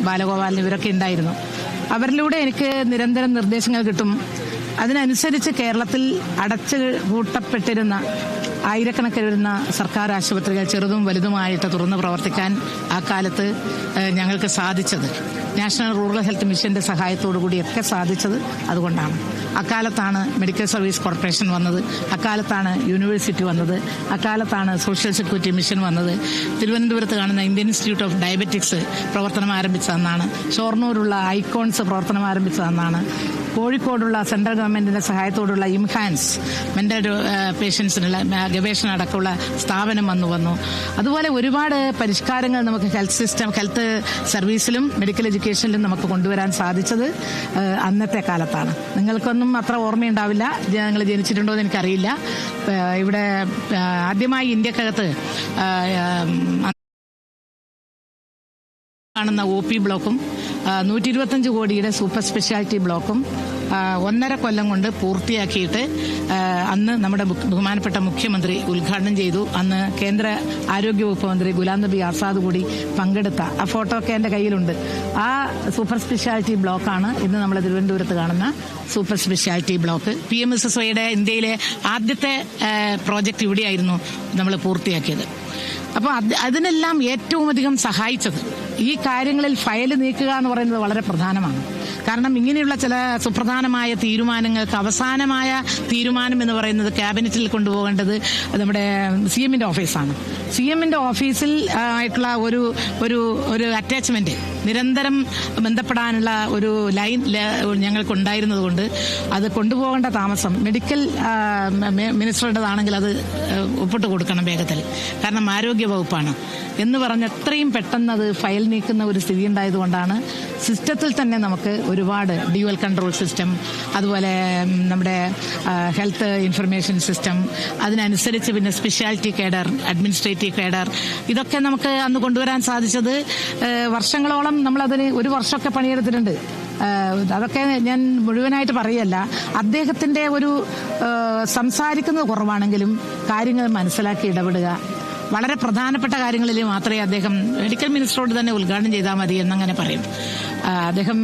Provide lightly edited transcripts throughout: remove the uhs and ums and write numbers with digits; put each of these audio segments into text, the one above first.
ബാലഗോപാലൻ ഇവരൊക്കെ ഉണ്ടായിരുന്നു. അവരിലൂടെ എനിക്ക് നിരന്തരം നിർദ്ദേശങ്ങൾ കിട്ടും. അതിനനുസരിച്ച് കേരളത്തിൽ അടച്ചു പൂട്ടപ്പെട്ടിരുന്ന ആയിരക്കണക്കിന് വരുന്ന സർക്കാർ ആശുപത്രികൾ ചെറുതും വലുതുമായിട്ട് തുറന്ന് പ്രവർത്തിക്കാൻ ആ കാലത്ത് ഞങ്ങൾക്ക് സാധിച്ചത് നാഷണൽ റൂറൽ ഹെൽത്ത് മിഷന്റെ സഹായത്തോടു കൂടിയൊക്കെ സാധിച്ചത് അതുകൊണ്ടാണ്. അക്കാലത്താണ് മെഡിക്കൽ സർവീസ് കോർപ്പറേഷൻ വന്നത്, അക്കാലത്താണ് യൂണിവേഴ്സിറ്റി വന്നത്, അക്കാലത്താണ് സോഷ്യൽ സെക്യൂരിറ്റി മിഷൻ വന്നത്, തിരുവനന്തപുരത്ത് കാണുന്ന ഇന്ത്യൻ ഇൻസ്റ്റിറ്റ്യൂട്ട് ഓഫ് ഡയബറ്റിക്സ് പ്രവർത്തനം ആരംഭിച്ചതെന്നാണ്, ഷൊർണൂരുള്ള ഐക്കോൺസ് പ്രവർത്തനം ആരംഭിച്ചതെന്നാണ്, കോഴിക്കോടുള്ള സെൻട്രൽ ഗവൺമെന്റിന്റെ സഹായത്തോടുള്ള ഇംഹാൻസ് മെന്റൽ പേഷ്യൻസിനുള്ള ഗവേഷണം അടക്കമുള്ള സ്ഥാപനം വന്നു. അതുപോലെ ഒരുപാട് പരിഷ്കാരങ്ങൾ നമുക്ക് ഹെൽത്ത് സർവീസിലും മെഡിക്കൽ എഡ്യൂക്കേഷനിലും നമുക്ക് കൊണ്ടുവരാൻ സാധിച്ചത് അന്നത്തെ കാലത്താണ്. നിങ്ങൾക്കൊന്നും അത്ര ഓർമ്മയുണ്ടാവില്ല, നിങ്ങൾ ജനിച്ചിട്ടുണ്ടോ എന്ന് എനിക്കറിയില്ല. ഇവിടെ ആദ്യമായി ഇന്ത്യക്കകത്ത് കാണുന്ന OP ബ്ലോക്കും 125 കോടിയുടെ സൂപ്പർ സ്പെഷ്യാലിറ്റി ബ്ലോക്കും 1.5 കൊല്ലം കൊണ്ട് പൂർത്തിയാക്കിയിട്ട് അന്ന് നമ്മുടെ ബഹുമാനപ്പെട്ട മുഖ്യമന്ത്രി ഉദ്ഘാടനം ചെയ്തു. അന്ന് കേന്ദ്ര ആരോഗ്യവകുപ്പ് മന്ത്രി ഗുലാം നബി ആസാദ് കൂടി പങ്കെടുത്ത ആ ഫോട്ടോ ഒക്കെ എന്റെ കയ്യിലുണ്ട്. ആ സൂപ്പർ സ്പെഷ്യാലിറ്റി ബ്ലോക്കാണ് ഇന്ന് നമ്മൾ തിരുവനന്തപുരത്ത് കാണുന്ന സൂപ്പർ സ്പെഷ്യാലിറ്റി ബ്ലോക്ക്. PMSSYയുടെ ഇന്ത്യയിലെ ആദ്യത്തെ പ്രോജക്റ്റ് ഇവിടെയായിരുന്നു നമ്മൾ പൂർത്തിയാക്കിയത്. അപ്പോൾ അതിനെല്ലാം ഏറ്റവും അധികം സഹായിച്ചത് ഈ കാര്യങ്ങളിൽ ഫയൽ നീക്കുക എന്ന് പറയുന്നത് വളരെ പ്രധാനമാണ്. കാരണം ഇങ്ങനെയുള്ള ചില സുപ്രധാനമായ തീരുമാനങ്ങൾക്ക് അവസാനമായ തീരുമാനം എന്ന് പറയുന്നത് ക്യാബിനറ്റിൽ കൊണ്ടുപോകേണ്ടത് നമ്മുടെ CMന്റെ ഓഫീസാണ്. CMന്റെ ഓഫീസിൽ ആയിട്ടുള്ള ഒരു അറ്റാച്ച്മെന്റ് നിരന്തരം ബന്ധപ്പെടാനുള്ള ഒരു ലൈൻ ഞങ്ങൾക്കുണ്ടായിരുന്നത് കൊണ്ട് അത് കൊണ്ടുപോകേണ്ട താമസം മെഡിക്കൽ മിനിസ്റ്ററുടേതാണെങ്കിൽ അത് ഒപ്പിട്ട് കൊടുക്കണം വേഗത്തിൽ, കാരണം ആരോഗ്യ വകുപ്പാണ് എന്ന് പറഞ്ഞ് എത്രയും പെട്ടെന്ന് അത് ഫയൽ നീക്കുന്ന ഒരു സ്ഥിതി ഉണ്ടായതുകൊണ്ടാണ് സിസ്റ്റത്തിൽ തന്നെ നമുക്ക് ഒരുപാട് ഡ്യുവൽ കൺട്രോൾ സിസ്റ്റം, അതുപോലെ നമ്മുടെ ഹെൽത്ത് ഇൻഫർമേഷൻ സിസ്റ്റം, അതിനനുസരിച്ച് പിന്നെ സ്പെഷ്യാലിറ്റി കേഡർ, അഡ്മിനിസ്ട്രേറ്റീവ് കേഡർ, ഇതൊക്കെ നമുക്ക് അന്ന് കൊണ്ടുവരാൻ സാധിച്ചത് വർഷങ്ങളോളം നമ്മളതിന് ഒരു വർഷമൊക്കെ പണിയെടുത്തിട്ടുണ്ട്. അതൊക്കെ ഞാൻ മുഴുവനായിട്ട് പറയല്ല. അദ്ദേഹത്തിന്റെ ഒരു സംസാരിക്കുന്നത് കുറവാണെങ്കിലും കാര്യങ്ങൾ മനസ്സിലാക്കി ഇടപെടുക, വളരെ പ്രധാനപ്പെട്ട കാര്യങ്ങളിൽ മാത്രമേ അദ്ദേഹം മെഡിക്കൽ മിനിസ്റ്ററോട് തന്നെ ഉദ്ഘാടനം ചെയ്താൽ മതി എന്നങ്ങനെ പറയും. അദ്ദേഹം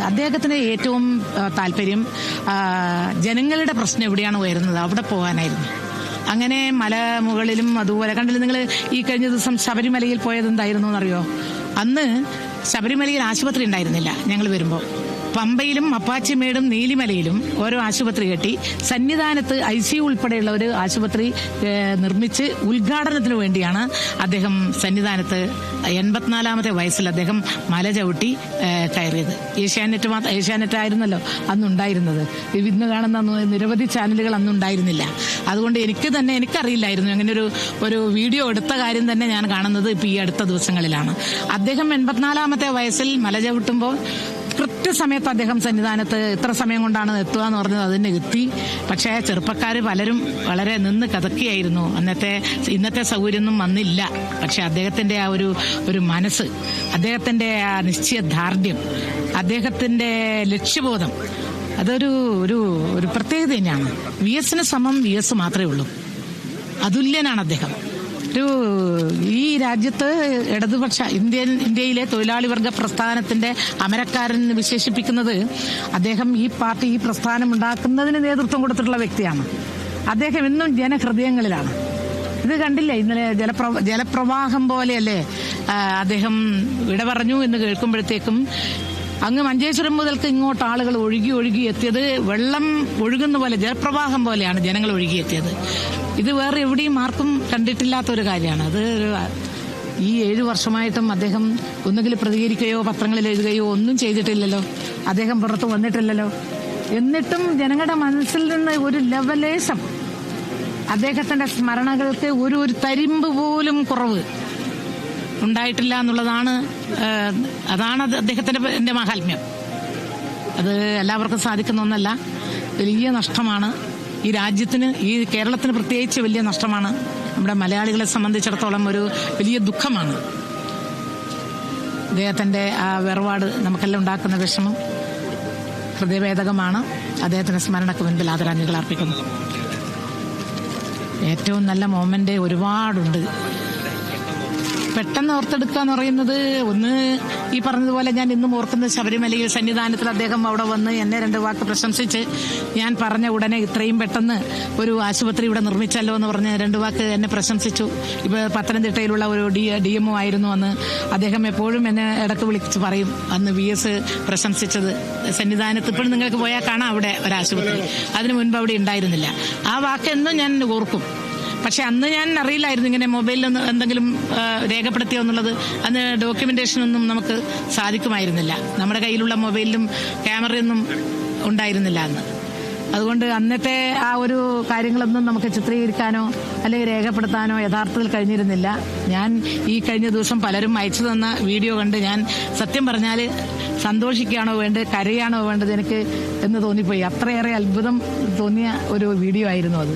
അദ്ദേഹത്തിന് ഏറ്റവും താല്പര്യം ജനങ്ങളുടെ പ്രശ്നം എവിടെയാണ് ഉയരുന്നത് അവിടെ പോകാനായിരുന്നു. അങ്ങനെ മലമുകളിലും അതുപോലെ കണ്ടില്ല നിങ്ങൾ ഈ കഴിഞ്ഞ ദിവസം ശബരിമലയിൽ പോയത് എന്തായിരുന്നു എന്നറിയോ? അന്ന് ശബരിമലയിൽ ആശുപത്രി ഉണ്ടായിരുന്നില്ല. ഞങ്ങൾ വരുമ്പോൾ പമ്പയിലും അപ്പാച്ചിമേടും നീലിമലയിലും ഓരോ ആശുപത്രി കെട്ടി സന്നിധാനത്ത് ICU ഉൾപ്പെടെയുള്ള ഒരു ആശുപത്രി നിർമ്മിച്ച് ഉദ്ഘാടനത്തിന് വേണ്ടിയാണ് അദ്ദേഹം സന്നിധാനത്ത് 84-ാമത്തെ വയസ്സിൽ അദ്ദേഹം മല ചവിട്ടി കയറിയത്. ഏഷ്യാനെറ്റ് ആയിരുന്നല്ലോ അന്നുണ്ടായിരുന്നത്. ഇന്ന് കാണുന്ന നിരവധി ചാനലുകൾ അന്നുണ്ടായിരുന്നില്ല. അതുകൊണ്ട് എനിക്കറിയില്ലായിരുന്നു. അങ്ങനെ ഒരു വീഡിയോ എടുത്ത കാര്യം തന്നെ ഞാൻ കാണുന്നത് ഇപ്പൊ ഈ അടുത്ത ദിവസങ്ങളിലാണ്. അദ്ദേഹം 84-ാമത്തെ വയസ്സിൽ മല ചവിട്ടുമ്പോൾ കൃത്യസമയത്ത് അദ്ദേഹം സന്നിധാനത്ത് ഇത്ര സമയം കൊണ്ടാണ് എത്തുക എന്ന് പറഞ്ഞത് അതിന് എത്തി. പക്ഷേ ചെറുപ്പക്കാർ പലരും വളരെ നിന്ന് കതക്കിയായിരുന്നു. ഇന്നത്തെ സൗകര്യമൊന്നും വന്നില്ല. പക്ഷെ അദ്ദേഹത്തിന്റെ ആ ഒരു മനസ്സ്, അദ്ദേഹത്തിന്റെ ആ നിശ്ചയദാർഢ്യം, അദ്ദേഹത്തിന്റെ ലക്ഷ്യബോധം, അതൊരു ഒരു പ്രത്യേകത തന്നെയാണ്. VSന് സമം VS മാത്രമേ ഉള്ളൂ. അതുല്യനാണ് അദ്ദേഹം. ഈ രാജ്യത്ത് ഇടതുപക്ഷ ഇന്ത്യയിലെ തൊഴിലാളി വർഗ പ്രസ്ഥാനത്തിന്റെ അമരക്കാരൻ വിശേഷിപ്പിക്കുന്നത് അദ്ദേഹം ഈ പ്രസ്ഥാനം ഉണ്ടാക്കുന്നതിന് നേതൃത്വം കൊടുത്തിട്ടുള്ള വ്യക്തിയാണ്. അദ്ദേഹം എന്നും ജനഹൃദയങ്ങളിലാണ്. ഇത് കണ്ടില്ലേ, ഇന്നലെ ജലപ്രവാഹം പോലെയല്ലേ അദ്ദേഹം വിട പറഞ്ഞു എന്ന് കേൾക്കുമ്പോഴത്തേക്കും അങ്ങ് മഞ്ചേശ്വരം മുതൽക്ക് ഇങ്ങോട്ട് ആളുകൾ ഒഴുകി എത്തിയത് വെള്ളം ഒഴുകുന്ന പോലെ, ജലപ്രവാഹം പോലെയാണ് ജനങ്ങൾ ഒഴുകിയെത്തിയത്. ഇത് വേറെ എവിടെയും ആർക്കും കണ്ടിട്ടില്ലാത്തൊരു കാര്യമാണ്. അത് ഈ 7 വർഷമായിട്ടും അദ്ദേഹം ഒന്നുകിൽ പ്രതികരിക്കുകയോ പത്രങ്ങളിൽ എഴുതുകയോ ഒന്നും ചെയ്തിട്ടില്ലല്ലോ. അദ്ദേഹം പുറത്ത് വന്നിട്ടില്ലല്ലോ. എന്നിട്ടും ജനങ്ങളുടെ മനസ്സിൽ നിന്ന് ഒരു ലവലേശം അദ്ദേഹത്തിന്റെ സ്മരണകൾക്ക് ഒരു തരിമ്പ് പോലും കുറവ് ഉണ്ടായിട്ടില്ല എന്നുള്ളതാണ്. അതാണ് അദ്ദേഹത്തിന്റെ മഹാത്മ്യം. അത് എല്ലാവർക്കും സാധിക്കുന്ന ഒന്നല്ല. വലിയ നഷ്ടമാണ് ഈ രാജ്യത്തിന്, ഈ കേരളത്തിന് പ്രത്യേകിച്ച് വലിയ നഷ്ടമാണ്. നമ്മുടെ മലയാളികളെ സംബന്ധിച്ചിടത്തോളം ഒരു വലിയ ദുഃഖമാണ് അദ്ദേഹത്തിന്റെ ആ വേർപാട്. നമുക്കെല്ലാം ഉണ്ടാക്കുന്ന വിഷമം ഹൃദയഭേദകമാണ്. അദ്ദേഹത്തിന്റെ സ്മരണയ്ക്ക് മുൻപിൽ ആദരാഞ്ജലികൾ അർപ്പിക്കുന്നു. ഏറ്റവും നല്ല മൊമെന്റ് ഒരുപാടുണ്ട്. പെട്ടെന്ന് ഓർത്തെടുക്കുക എന്ന് പറയുന്നത്, ഒന്ന് ഈ പറഞ്ഞതുപോലെ ഞാൻ ഇന്നും ഓർക്കുന്നത് ശബരിമലയിൽ സന്നിധാനത്തിൽ അദ്ദേഹം അവിടെ വന്ന് എന്നെ 2 വാക്ക് പ്രശംസിച്ച് ഞാൻ പറഞ്ഞ ഉടനെ ഇത്രയും പെട്ടെന്ന് ഒരു ആശുപത്രി ഇവിടെ നിർമ്മിച്ചല്ലോ എന്ന് പറഞ്ഞ് 2 വാക്ക് എന്നെ പ്രശംസിച്ചു. ഇപ്പൊ പത്തനംതിട്ടയിലുള്ള ഒരു DMO ആയിരുന്നു അന്ന്. അദ്ദേഹം എപ്പോഴും എന്നെ ഇടക്ക് വിളിച്ച് പറയും, അന്ന് VS പ്രശംസിച്ചത് സന്നിധാനത്ത് ഇപ്പോഴും നിങ്ങൾക്ക് പോയാൽ കാണാം അവിടെ ഒരു ആശുപത്രി, അതിനു മുൻപ് അവിടെ ഉണ്ടായിരുന്നില്ല. ആ വാക്ക് എന്നും ഞാൻ ഓർക്കും. പക്ഷെ അന്ന് ഞാൻ അറിയില്ലായിരുന്നു ഇങ്ങനെ മൊബൈലിൽ എന്തെങ്കിലും രേഖപ്പെടുത്തിയോ എന്നുള്ളത്. അന്ന് ഡോക്യുമെന്റേഷനൊന്നും നമുക്ക് സാധിക്കുമായിരുന്നില്ല. നമ്മുടെ കയ്യിലുള്ള മൊബൈലിലും ക്യാമറയൊന്നും ഉണ്ടായിരുന്നില്ല അന്ന്. അതുകൊണ്ട് അന്നത്തെ ആ ഒരു കാര്യങ്ങളൊന്നും നമുക്ക് ചിത്രീകരിക്കാനോ അല്ലെങ്കിൽ രേഖപ്പെടുത്താനോ യഥാർത്ഥത്തിൽ കഴിഞ്ഞിരുന്നില്ല. ഞാൻ ഈ കഴിഞ്ഞ ദിവസം പലരും അയച്ചു തന്ന വീഡിയോ കണ്ട് ഞാൻ സത്യം പറഞ്ഞാൽ സന്തോഷിക്കുകയാണോ വേണ്ടത്, കരയാണോ വേണ്ടത് എനിക്ക് എന്ന് തോന്നിപ്പോയി. അത്രയേറെ അത്ഭുതം തോന്നിയ ഒരു വീഡിയോ ആയിരുന്നു അത്.